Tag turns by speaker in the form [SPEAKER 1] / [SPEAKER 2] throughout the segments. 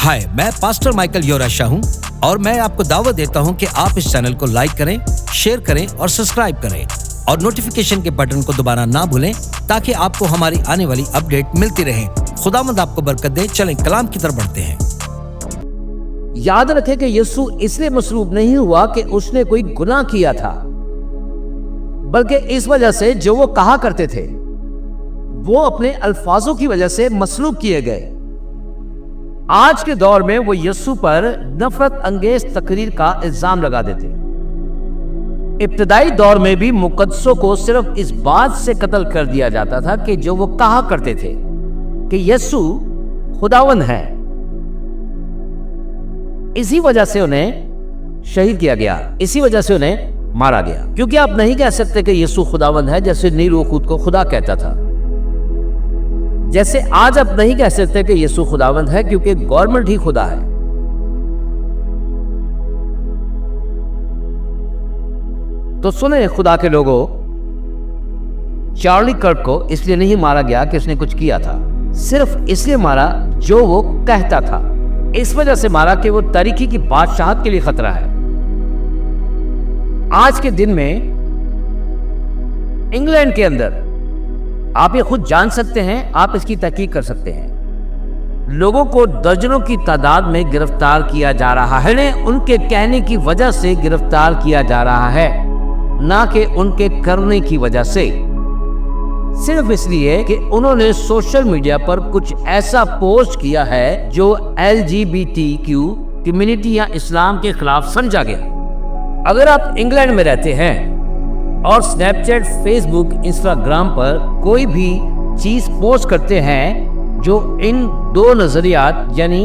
[SPEAKER 1] हाय, मैं pastor Michael योराशा हूँ और मैं आपको दावत देता हूँ कि आप इस चैनल को लाइक करें, शेयर करें और सब्सक्राइब करें और नोटिफिकेशन के बटन को दबाना ना भूलें ताकि आपको हमारी आने वाली अपडेट मिलती रहे। खुदावंद आपको बरकत दे। चलें कलाम की तरफ बढ़ते हैं।
[SPEAKER 2] याद रखें कि यीशु इसलिए मसलूब नहीं हुआ कि उसने कोई गुनाह किया था, बल्कि इस वजह से जो वो कहा करते थे वो अपने अल्फाजों की वजह से मसलूब किए गए। आज के दौर में वो यीशु पर नफरत अंगेज तकरीर का इल्जाम लगा देते। इब्तदाई दौर में भी मुकद्दसों को सिर्फ इस बात से कत्ल कर दिया जाता था कि जो वो कहा करते थे कि यीशु खुदावंद है। इसी वजह से उन्हें शहीद किया गया, इसी वजह से उन्हें मारा गया, क्योंकि आप नहीं कह सकते कि यीशु खुदावंद है जैसे नीरो खुद को खुदा कहता था। जैसे आज आप नहीं कह सकते कि यीशु खुदावंद है क्योंकि गवर्नमेंट ही खुदा है। तो सुने खुदा के लोगों, चार्ली कर्क को इसलिए नहीं मारा गया कि उसने कुछ किया था, सिर्फ इसलिए मारा जो वो कहता था। इस वजह से मारा कि वो तारीखी की बादशाहत के लिए खतरा है। आज के दिन में इंग्लैंड के अंदर आप ये खुद जान सकते हैं, आप इसकी तहकीक कर सकते हैं, लोगों को दर्जनों की तादाद में गिरफ्तार किया जा रहा है। उनके कहने की वजह से गिरफ्तार किया जा रहा है, ना कि उनके करने की वजह से, सिर्फ इसलिए कि उन्होंने सोशल मीडिया पर कुछ ऐसा पोस्ट किया है जो LGBTQ कम्युनिटी या इस्लाम के खिलाफ समझा गया। अगर आप इंग्लैंड में रहते हैं और स्नैपचैट, फेसबुक, इंस्टाग्राम पर कोई भी चीज पोस्ट करते हैं जो इन दो नजरियात यानी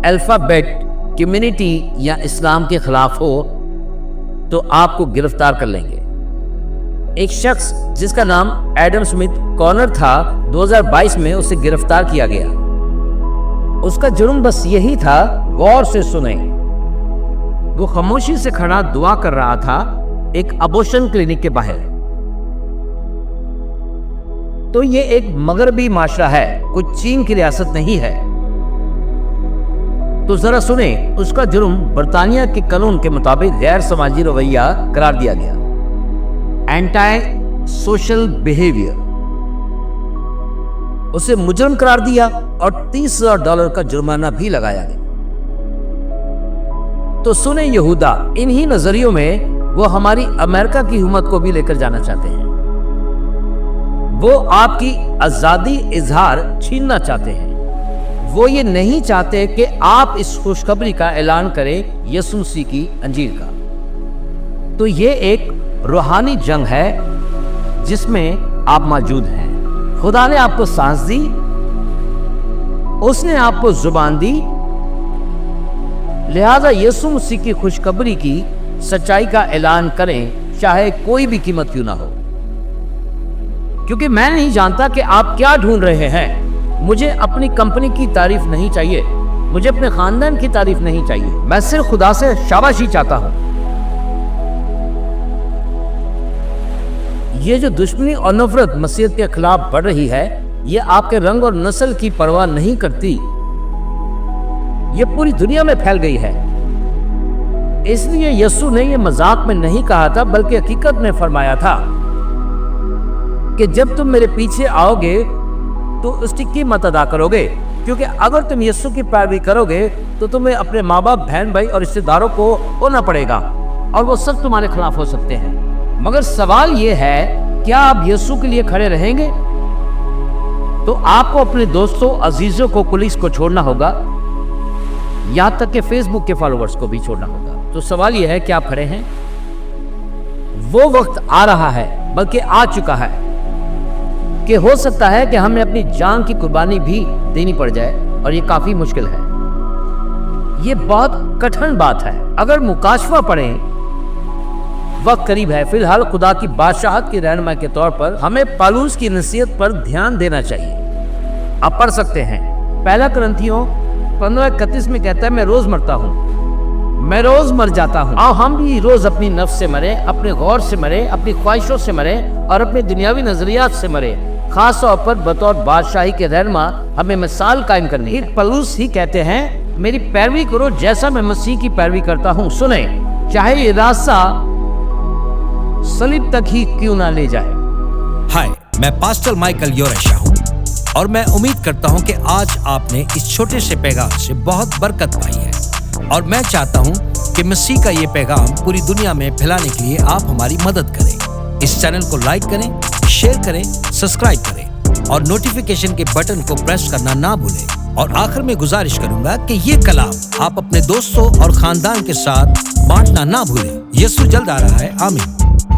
[SPEAKER 2] अल्फाबेट, कम्युनिटी या इस्लाम के खिलाफ हो, तो आपको गिरफ्तार कर लेंगे। एक शख्स जिसका नाम एडम स्मिथ कॉर्नर था, 2022 में उसे गिरफ्तार किया गया। उसका जुर्म बस यही था, गौर से सुने, वो खामोशी से खड़ा दुआ कर रहा था एक अबॉर्शन क्लिनिक के बाहर। तो ये एक मगरबी माशरा है, कुछ चीन की रियासत नहीं है। तो जरा सुने, उसका जुर्म बर्तानिया के कानून के मुताबिक गैर समाजी रवैया करार दिया गया, एंटी सोशल बिहेवियर। उसे मुजरम करार दिया और $30,000 का जुर्माना भी लगाया गया। तो सुने यहूदा, इन्हीं नजरियों में वो हमारी अमेरिका की हुकूमत को भी लेकर जाना चाहते हैं। वो आपकी आजादी इजहार छीनना चाहते हैं। वो ये नहीं चाहते कि आप इस खुशखबरी का ऐलान करें, यीशु मसीह की अंजील का। तो ये एक रूहानी जंग है जिसमें आप मौजूद हैं। खुदा ने आपको सांस दी, उसने आपको जुबान दी, लिहाजा यीशु मसीह की खुशखबरी की सच्चाई का ऐलान करें, चाहे कोई भी कीमत क्यों ना हो। क्योंकि मैं नहीं जानता कि आप क्या ढूंढ रहे हैं। मुझे अपनी कंपनी की तारीफ नहीं चाहिए, मुझे अपने खानदान की तारीफ नहीं चाहिए, मैं सिर्फ खुदा से शाबाशी चाहता हूं। ये जो दुश्मनी और नफरत मसीहत के खिलाफ बढ़ रही है, ये आपके रंग और नस्ल की परवाह नहीं करती, ये पूरी दुनिया में फैल गई है। इसलिए यीशु ने ये मजाक में नहीं कहा था, बल्कि हकीकत में फरमाया था कि जब तुम मेरे पीछे आओगे तो उसकी कीमत अदा करोगे, क्योंकि अगर तुम यीशु की पैरवी करोगे तो तुम्हें अपने माँ बाप, बहन भाई और रिश्तेदारों को खोना पड़ेगा और वो सब तुम्हारे खिलाफ हो सकते हैं। मगर सवाल ये है, क्या आप यीशु के लिए खड़े रहेंगे? तो आपको अपने दोस्तों, अजीजों को, पुलिस को छोड़ना होगा, यहां तक कि फेसबुक के फॉलोअर्स को भी छोड़ना होगा। तो सवाल यह है कि आप खड़े हैं? वो वक्त आ रहा है, बल्कि आ चुका है, कि हो सकता है कि हमें अपनी जान की कुर्बानी भी देनी पड़ जाए, और ये काफी मुश्किल है। ये बहुत कठिन बात है। अगर मुकाशवा पढ़ें, वक्त करीब है। फिलहाल खुदा की बादशाहत की रहनुमाई के तौर पर हमें पौलुस की नसीहत पर ध्यान देना चाहिए। आप पढ़ सकते हैं, पहला कुरिन्थियों 15:31 में कहता है, मैं रोज मरता हूँ, मैं रोज मर जाता हूँ। आओ हम भी रोज अपनी नफ्स से मरे, अपने गौर से मरे, अपनी ख्वाहिशों से मरे और अपने दुनियावी नजरियात से मरे। खास तौर पर बतौर बादशाही के रहनुमा हमें मिसाल कायम करनी है। पौलुस ही कहते हैं, मेरी पैरवी करो जैसा मैं मसीह की पैरवी करता हूं। सुने, चाहे ये रास्ता सलीब तक ही क्यों ना ले जाए।
[SPEAKER 1] हाय, मैं पास्टर माइकल योराशा हूँ और मैं उम्मीद करता हूँ कि आज आपने इस छोटे से पैगाम से बहुत बरकत पाई है और मैं चाहता हूँ कि मसीह का ये पैगाम पूरी दुनिया में फैलाने के लिए आप हमारी मदद करें। इस चैनल को लाइक करें, शेयर करें, सब्सक्राइब करें और नोटिफिकेशन के बटन को प्रेस करना ना भूलें। और आखिर में गुजारिश करूंगा कि ये कलाम आप अपने दोस्तों और खानदान के साथ बांटना ना भूलें। यीशु जल्द आ रहा है। आमीन।